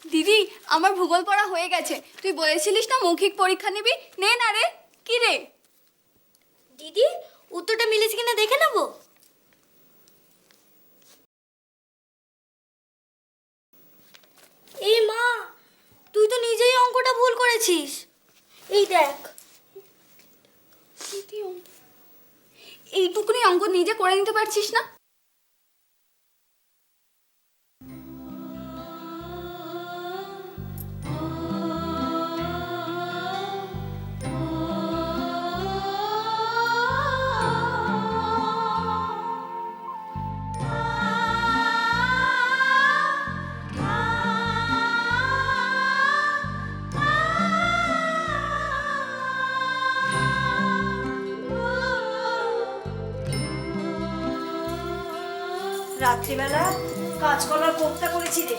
দিদি আমার ভূগোল পড়া হয়ে গেছে। তুই বলেছিলিস না মৌখিক পরীক্ষা নিবি, নে না রে। কি রে দিদি, উত্তরটা মিলেছে কিনা দেখে নেবো? এই মা, তুই তো নিজেই অঙ্কটা ভুল করেছিস। এই দেখ। এইটুকুনি অঙ্ক নিজে করে নিতে পারছিস না? রাত্রিবেলা কাঁচকলার কোপ্তা করেছি রে,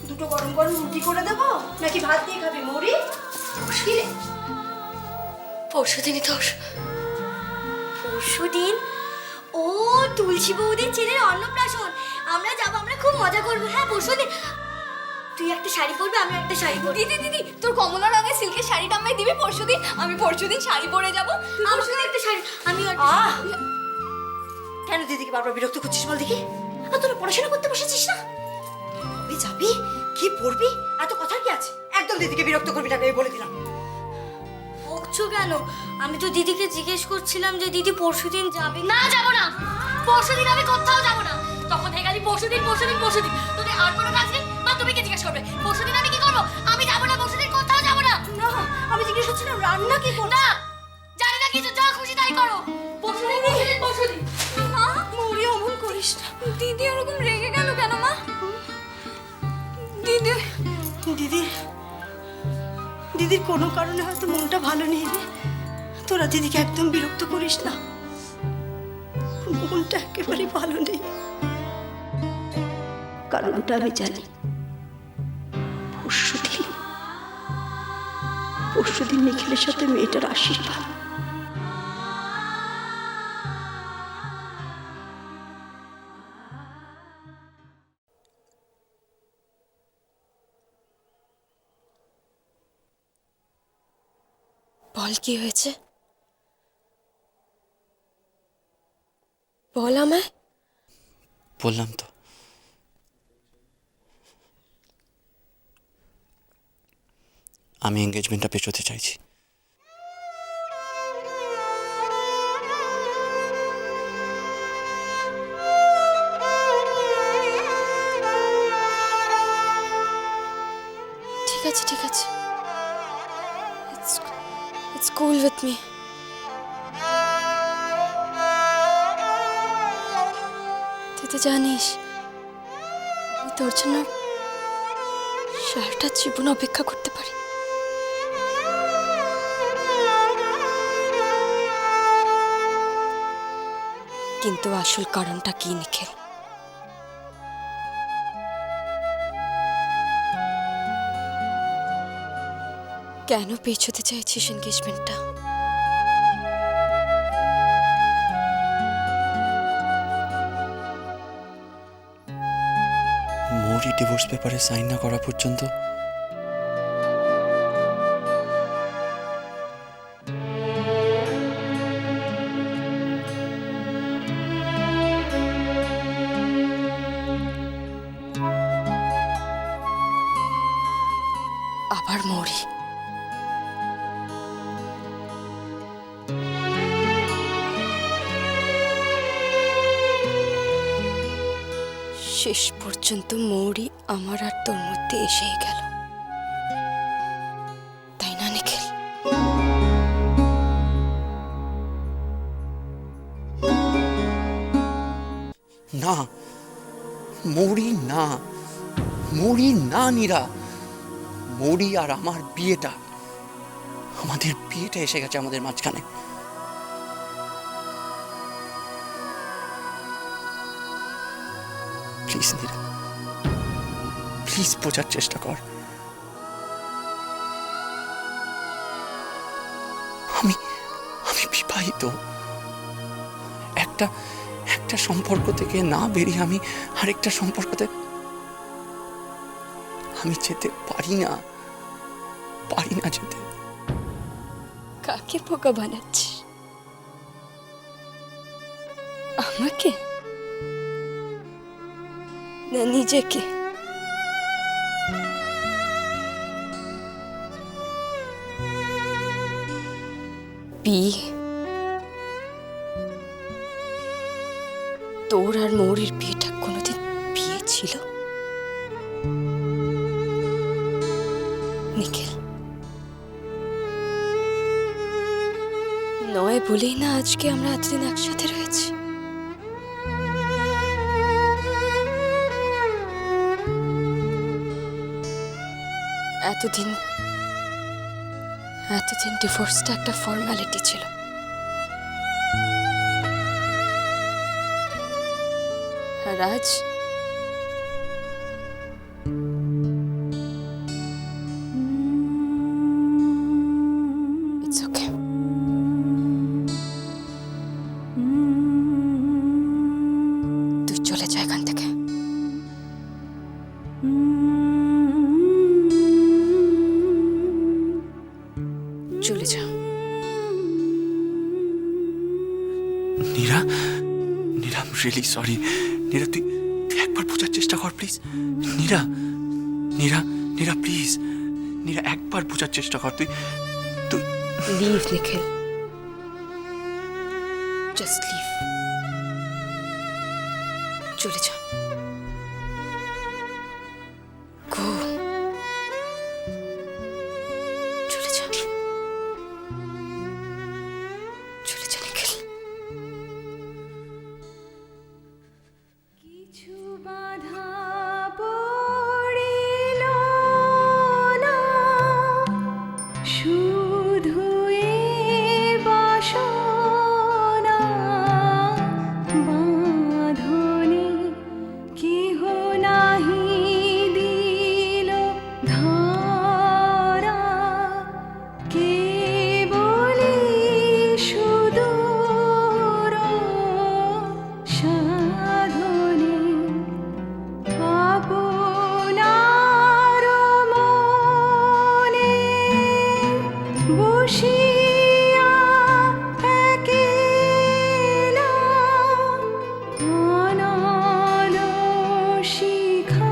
দুটো গরম গরম রুটি করে দেবো নাকি ভাত দিয়ে খাবি মৌরি? কি রে, পরশুদিনই তোর? পরশুদিন? ও, তুলসী বৌদির ছেলের অন্নপ্রাশন। আমরা যাবো, আমরা খুব মজা করবো। হ্যাঁ পরশুদিন। তুই একটা শাড়ি পরবি, আমি একটা শাড়ি পরবো। দিদি দিদি, তোর কমলা রঙের সিল্কের শাড়িটা আমায় দিবি পরশুদিন? আমি পরশুদিন শাড়ি পরে যাবো। পরশুদিন একটা শাড়ি, আমি কেন দিদিকে বারবার বিরক্ত করছিস বল দেখি? আর তোরা পড়াশোনা করতে বসেছিস না? কবে যাবি, কি পড়বি, এত কথা কি আছে? একদম দিদিকে বিরক্ত করবি না, আমি বলে দিলাম। বকছো কেন? আমি তো দিদিকে জিজ্ঞেস করছিলাম যে দিদি পরশুদিন যাবে। না, যাব না। পরশুদিন আমি কোথাও যাব না। তখন হয়ে গেলি পরশুদিন পরশুদিন পরশুদিন। তোদের আর কোনো কাজ নেই? বা তুমি কি জিজ্ঞেস করবে পরশুদিন আমি কি করবো? আমি যাব না, পরশুদিন কোথাও যাব না। না, আমি জিজ্ঞেস করছিলাম রান্না কি করবো। না, জানি না কিছু, যা খুশি তাই করো। পরশুদিন পরশুদিন পরশুদিন। মা, মৌরি অমন করিস না। দিদি ওরকম রেগে গেল কেন মা? দিদি দিদির কোনো কারণে হয়তো মনটা ভালো নেই রে। তোরা দিদিকে একদম বিরক্ত করিস না, মনটা একেবারে ভালো নেই। কারণটা আমি জানি। পরশুদিন নিখিলের সাথে মেয়েটার আশীর্বাদ। বল, কি হয়েছে? বল আমায়। বললাম তো, আমি এঙ্গেজমেন্টটা পেছোতে চাইছি। ঠিক আছে ঠিক আছে, ইটস কুল উইথ মি। তুই তো জানিস আমি তোর জন্য সারাটা জীবন অপেক্ষা করতে পারি। কিন্তু আসল কারণটা কি নিখিল? কেন পেছোতে চাইছিস এনগেজমেন্টটা? মৌরি ডিভোর্স পেপারে সাইন না করা পর্যন্ত আবার মৌরি? শেষ পর্যন্ত মৌরি আমার আর তোর মধ্যে এসেই গেল, তাই না নিখিল? না, মৌরি না, মৌরি না নীরা। মৌরি আর আমার বিয়েটা, আমাদের বিয়েটা এসে গেছে আমাদের মাঝখানে। প্লিজ নীরা, প্লিজ বোঝার চেষ্টা কর। আমি আমি বিবাহিত। একটা একটা সম্পর্ক থেকে না বেরিয়ে আমি আরেকটা সম্পর্কতে আমি যেতে পারি না যেতে। কাকে বোকা বানাচ্ছিস? আমাকে না নিজেকে? বিয়ে তোর আর মৌরির বিয়েটা কোনোদিন বিয়ে ছিল? নিখিল, নয় বলেই না আজকে আমরা এতদিন একসাথে রয়েছি। এতদিন ডিভোর্সটা একটা ফর্মালিটি ছিল। আর আজ ইটস ওকে। তুই চলে যা এখান থেকে। চলে যা। Nira, I am really sorry. Nira, তুই একবার বোঝার চেষ্টা কর প্লিজ। নীরা প্লিজ। নীরা, একবার বোঝার চেষ্টা কর। তুই লিভ নিখিল, জাস্ট লিভ। চলে যা। গো, চলে যা। চলে যা নিখিল। কিছু বাধা পড়িল না, শুধু এ বাসনা বাঁধনে কেহ নাহি দিল ধারা, কেবলি সুদূর সাধনে আপনার মনে বসিয়া একেলা অনল শিখায়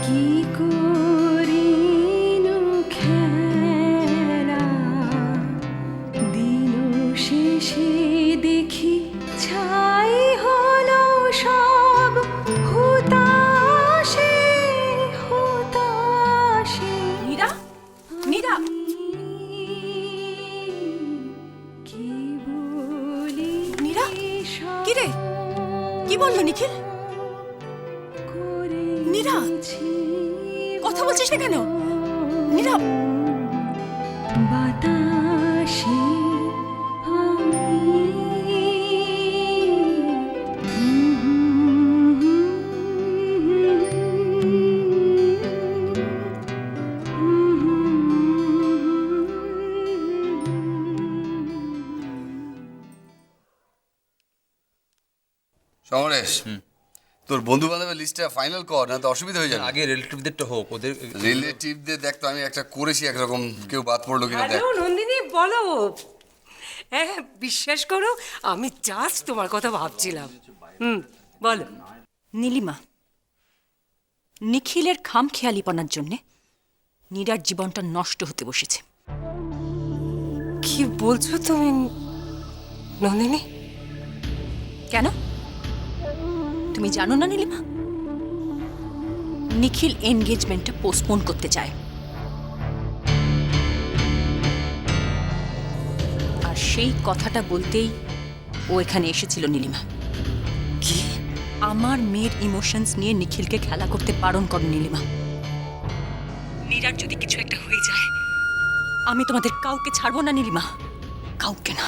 কি করিনু খেলা, দিন শেষে দেখি ছাই হলো সব হুতাশে। নীরা, নীরা, কি বলি নীরা, কি রে? কি বললো নিখিল? নীরা, কথা বলছিস না কেন? নীরা, বাতাসে সমরেশ, তোর বন্ধু বান্ধবের লিস্টটা ফাইনাল কর, না তো অসুবিধা হয়ে যাবে। আগে রিলেটিভদেরটা হোক, ওদের রিলেটিভদের দেখ তো, আমি একটা করেছি একরকম, কেউ বাদ পড়লো কিনা দেখ। হ্যালো নন্দিনী, বলো। হ্যাঁ, বিশ্বাস করো, আমি জাস্ট তোমার কথা ভাবছিলাম। বলো। নীলিমা, নিখিলের খামখেয়ালিপনার জন্যে নীরার জীবনটা নষ্ট হতে বসেছে। কি বলছো তুমি নন্দিনী? কেন, তুমি জানো না নীলিমা, নিখিল এনগেজমেন্টটা পোস্টপোন করতে চায়। আর সেই কথাটা বলতেই ও এখানে এসেছিল নীলিমা। কি? আমার মেয়ের ইমোশনস নিয়ে নিখিলকে খেলা করতে বারণ করো নীলিমা। নীরার যদি কিছু একটা হয়ে যায়, আমি তোমাদের কাউকে ছাড়বো না নীলিমা, কাউকে না।